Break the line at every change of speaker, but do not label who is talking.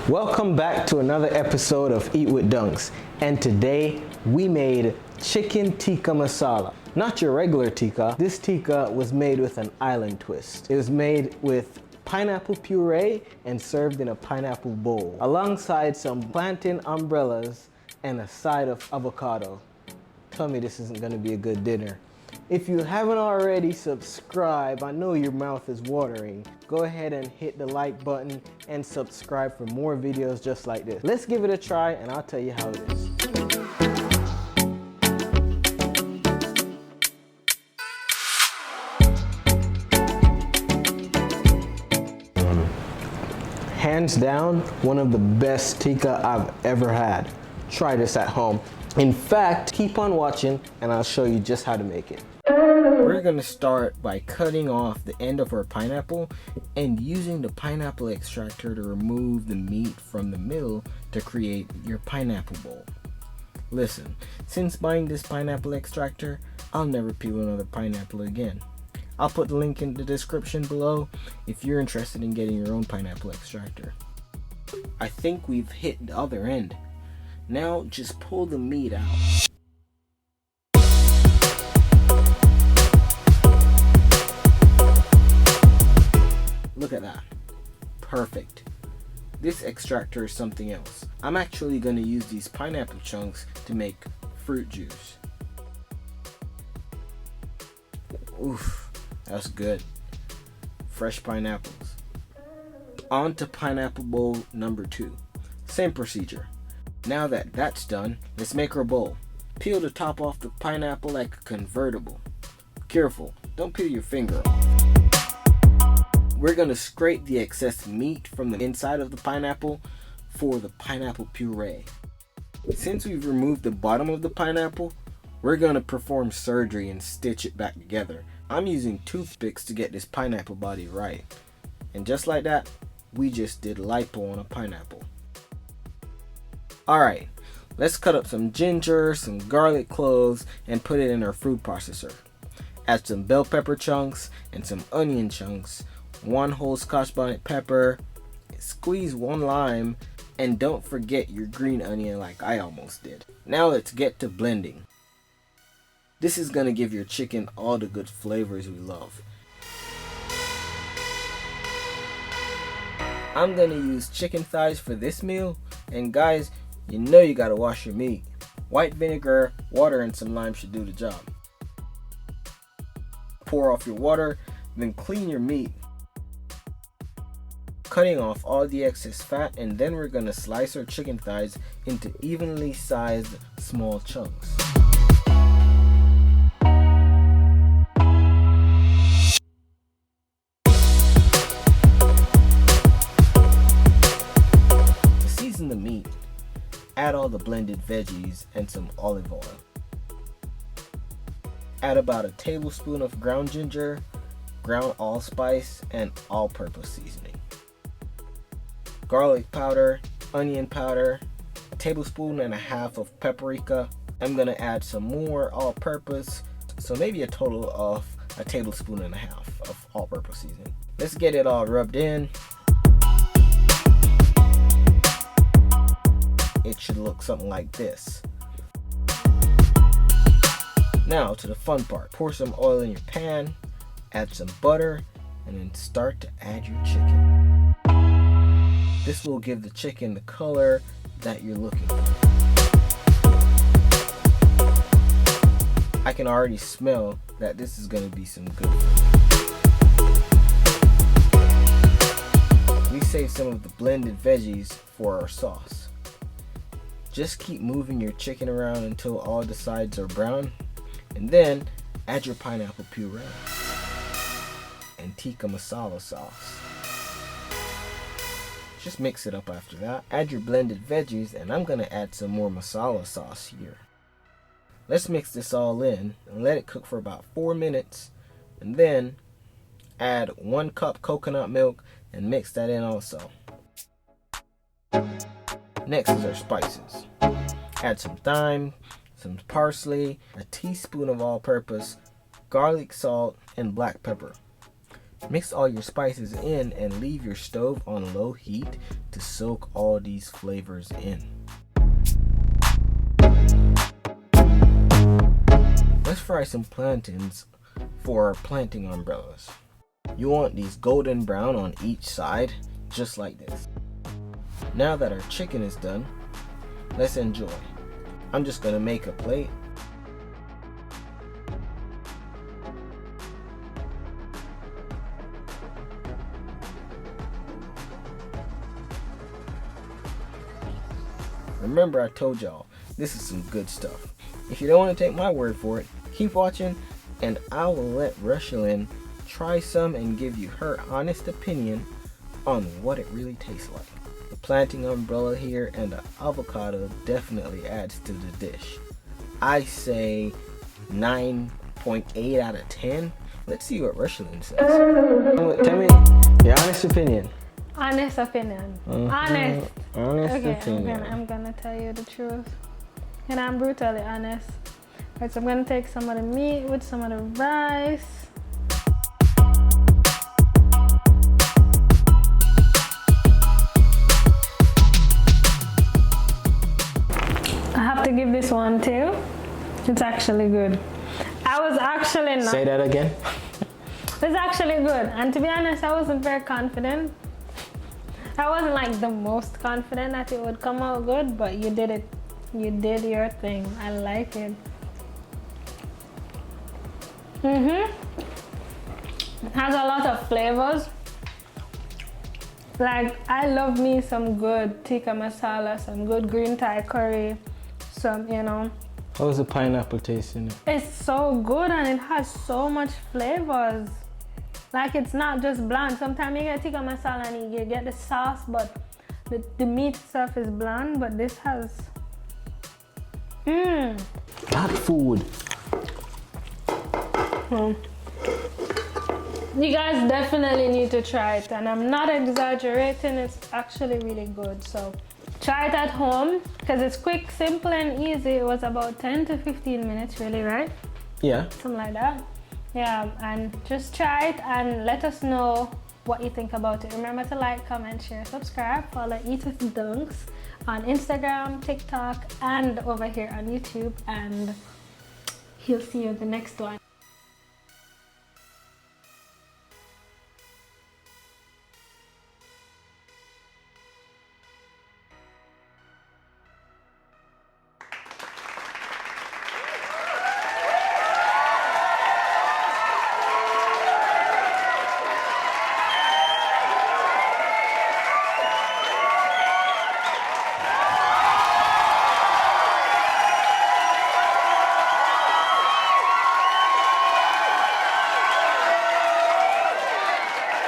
Welcome back to another episode of Eat with Dunks, and today we made chicken tikka masala. Not your regular tikka. This tikka was made with an island twist. It was made with pineapple puree and served in a pineapple bowl, alongside some plantain umbrellas and a side of avocado. Tell me this isn't gonna be a good dinner. If you haven't already subscribed, I know your mouth is watering. Go ahead and hit the like button and subscribe for more videos just like this. Let's give it a try and I'll tell you how it is. Hands down, one of the best tikka I've ever had. Try this at home. In fact, keep on watching and I'll show you just how to make it. We're gonna start by cutting off the end of our pineapple and using the pineapple extractor to remove the meat from the middle to create your pineapple bowl. Listen, since buying this pineapple extractor, I'll never peel another pineapple again. I'll put the link in the description below if you're interested in getting your own pineapple extractor. I think we've hit the other end. Now just pull the meat out. Look at that. Perfect. This extractor is something else. I'm actually going to use these pineapple chunks to make fruit juice. Oof, that's good. Fresh pineapples. On to pineapple bowl number 2. Same procedure. Now that that's done, let's make our bowl. Peel the top off the pineapple like a convertible. Careful, don't peel your finger off. We're gonna scrape the excess meat from the inside of the pineapple for the pineapple puree. Since we've removed the bottom of the pineapple, we're gonna perform surgery and stitch it back together. I'm using toothpicks to get this pineapple body right. And just like that, we just did lipo on a pineapple. Alright, let's cut up some ginger, some garlic cloves, and put it in our food processor. Add some bell pepper chunks and some onion chunks, 1 whole Scotch bonnet pepper, squeeze 1 lime, and don't forget your green onion like I almost did. Now let's get to blending. This is going to give your chicken all the good flavors we love. I'm going to use chicken thighs for this meal, and guys, you know you gotta wash your meat. White vinegar, water, and some lime should do the job. Pour off your water, then clean your meat, cutting off all the excess fat, and then we're gonna slice our chicken thighs into evenly sized small chunks. Season the meat. Add all the blended veggies and some olive oil. Add about a tablespoon of ground ginger, ground allspice, and all-purpose seasoning. Garlic powder, onion powder, a tablespoon and a half of paprika. I'm gonna add some more all-purpose, so maybe a total of a tablespoon and a half of all-purpose seasoning. Let's get it all rubbed in. It should look something like this. Now to the fun part. Pour some oil in your pan, add some butter, and then start to add your chicken. This will give the chicken the color that you're looking for. I can already smell that this is going to be some good food. We saved some of the blended veggies for our sauce. Just keep moving your chicken around until all the sides are brown, and then add your pineapple puree and tikka masala sauce. Just mix it up after that. Add your blended veggies, and I'm gonna add some more masala sauce here. Let's mix this all in and let it cook for about 4 minutes, and then add 1 cup coconut milk and mix that in also. Next is our spices. Add some thyme, some parsley, a teaspoon of all-purpose, garlic salt, and black pepper. Mix all your spices in and leave your stove on low heat to soak all these flavors in. Let's fry some plantains for our planting umbrellas. You want these golden brown on each side, just like this. Now that our chicken is done, let's enjoy. I'm just gonna make a plate. Remember, I told y'all, this is some good stuff. If you don't want to take my word for it, keep watching and I will let Rushlyn try some and give you her honest opinion on what it really tastes like. The planting umbrella here and the avocado definitely adds to the dish. I say 9.8 out of 10. Let's see what Rushlyn says. Tell me your honest opinion.
Honest opinion. Honest.
Honest
Okay,
opinion.
I'm gonna tell you the truth. And I'm brutally honest. Right, so I'm gonna take some of the meat with some of the rice. I have to give this one too. It's actually good. I was actually not.
Say that again.
It's actually good. And to be honest, I wasn't very confident. I wasn't like the most confident that it would come out good, but you did it. You did your thing. I like it. It has a lot of flavors. Like, I love me some good tikka masala, some good green Thai curry, some, you know.
How's the pineapple taste in it?
It's so good and it has so much flavors. Like, it's not just bland. Sometimes you get tikka masala and you get the sauce, but the meat stuff is bland, but this has...
Hot food.
You guys definitely need to try it, and I'm not exaggerating, it's actually really good. So try it at home because it's quick, simple and easy. It was about 10 to 15 minutes really, right?
Yeah.
Something like that. Yeah, and just try it and let us know what you think about it. Remember to like, comment, share, subscribe, follow Eat with Dunks on Instagram, TikTok and over here on YouTube, and he'll see you in the next one.